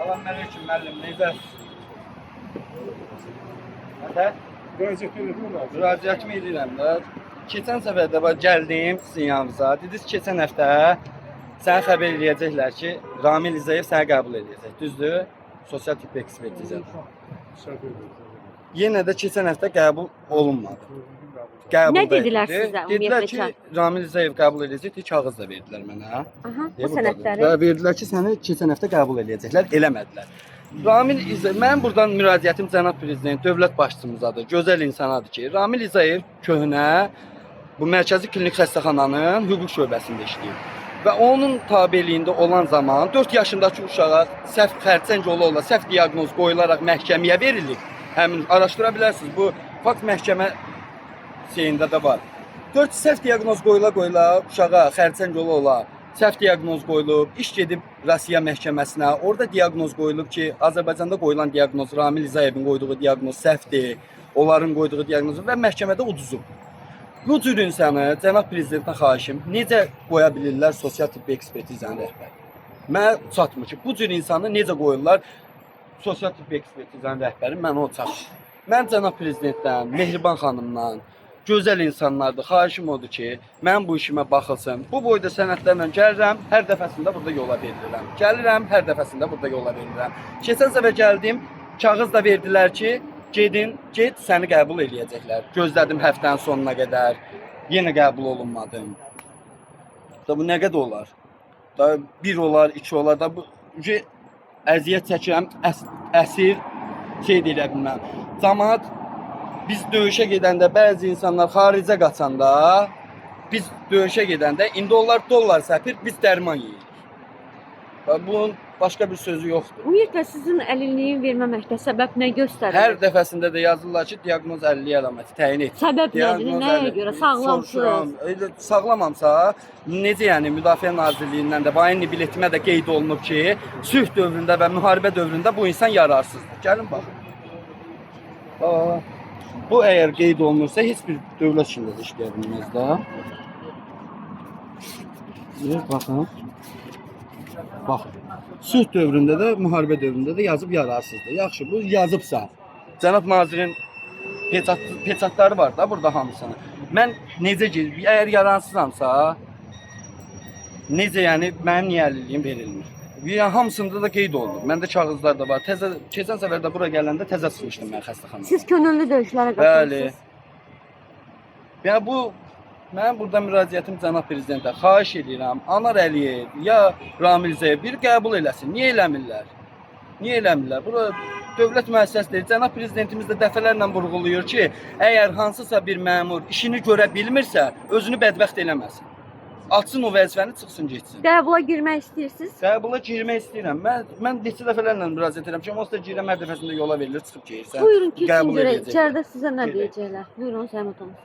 Selamünaleyküm müəllim, necəsiz? Nədə? Müraciətimi edirəm də. Keçən səfər də gəldim sizin yanınıza. Dediniz keçən həftə səni xəbər eləyəcəklər ki, Ramil İzayev səni qəbul edəcək. Düzdür? Sosial tibb ekspertizə. Yenə də keçən həftə qəbul olunmadı. Nə dedilər sizə? Dedilər ki, Ramil İzayev qəbul edəcək, kağız da verdilər mənə. Aha, bu sənədləri. Və verdilər ki, səni keçən həftə qəbul edəcəklər, eləmədilər. Ramil İzayev, mən buradan müraciətim cənab prezident, dövlət başçımızadır, gözəl insanadır ki, Ramil İzayev köhnə bu mərkəzi klinik xəstəxananın hüquq şöbəsində işləyir. Və onun tabeliyində olan zaman 4 yaşındakı uşağa səhv xərçəng ola, səhv diaqnoz qoyularaq məhkəməyə verilir. Həmin araşdıra bilərsiniz. Bu fakt məhkəmə şeyində də var. 4 səhv diaqnoz qoyula uşağa xərçəng ola, səhv diaqnoz qoyulub, iş gedib Rusiya məhkəməsinə. Orada diaqnoz qoyulub ki, Azərbaycanda qoyulan diaqnoz Ramil İzayevin qoyduğu diaqnoz səhvdir. Onların qoyduğu diaqnoz və məhkəmədə uduzub. Bu cür insanı cənab prezidentdən xahişim, necə qoya bilirlər sosial tibbi ekspertizanın rəhbəri? Mənə çatmır ki, bu cür insanı necə qoyurlar sosial tibbi ekspertizanın rəhbəri? Mən o çatmır. Mən cənab prezidentdən, Mehriban xanımdan, gözəl insanlardır. Xahişim odur ki, mən bu işimə baxılsın. Bu boyda sənədlərlə gəlirəm, hər dəfəsində burada yola verilirəm. Gəlirəm, hər dəfəsində burada yola verilirəm. Keçən səfər gəldim, kağız da verdilər ki, get səni qəbul eləyəcəklər. Gözlədim həftənin sonuna qədər. Yenə qəbul olunmadım. Da bu nə qədər olar? Da 1 olar, 2 olar da bu əziyyət çəkirəm, əsir şey deyə bilməm. Cəmaət biz döyüşə gedəndə bəzi insanlar xaricə qaçanda, biz döyüşə gedəndə indi onlar dollar səpir, biz dərman yeyirik. Bunun başqa bir sözü yoxdur. Ümumiyyətlə sizin əlilliyin verməməkdə səbəb nə göstərir? Hər dəfəsində də yazırlar ki, diaqnoz əlillik əlaməti təyin et. Səbəb nədir? Nəyə görə? Sağlamsınız? Sağlamamsa, necə yəni Müdafiə Nazirliyindən də bayani biletimə də qeyd olunub ki, sülh dövründə və müharibə dövründə bu insan yararsızdır. Gəlin baxın. Bu əgər qeyd olunursa, heç bir dövlət işində də işləyə bilməz də. Baxın. Baxın. Sülh dövründə də, müharibə dövründə də yazıb yararsızdır. Yaxşı, bu yazıbsa, cənab nazirin peçatları var da burada hamısını. Mən necə ki, əgər yararsızamsa, necə yəni mənim niyə əlilliyim verilmir? Yəni hamısında da qeyd olunur. Məndə kağızlar da var. Keçən səfər də bura gələndə təzə çıxmışdım mən xəstəxanada. Siz könüllü döyüşlərə qatılmışsınız. Bəli. Yəni bu mən burada müraciətim cənab prezidentə xahiş edirəm. Anar Əliyev ya Ramil İzayev bir qəbul eləsin. Niyə eləmirlər? Niyə eləmirlər? Bura dövlət müəssisəsidir. Cənab prezidentimiz də dəfələrlə vurğulayır ki, əgər hansısa bir məmur işini görə bilmirsə, özünü bədbəxt eləməsin. Açsın o vəzifəni, çıxsın getsin. Qəbula girmək istəyirsiniz? Qəbula girmək istəyirəm. Mən neçə dəfələrlə müraciət edirəm ki, onsuz da girəm, hər dəfəsində yola verilir, çıxıb gedirsən. Buyurun, keçin görək. İçəridə sizə nə deyəcəklər? Buyurun, Səmət Hanım.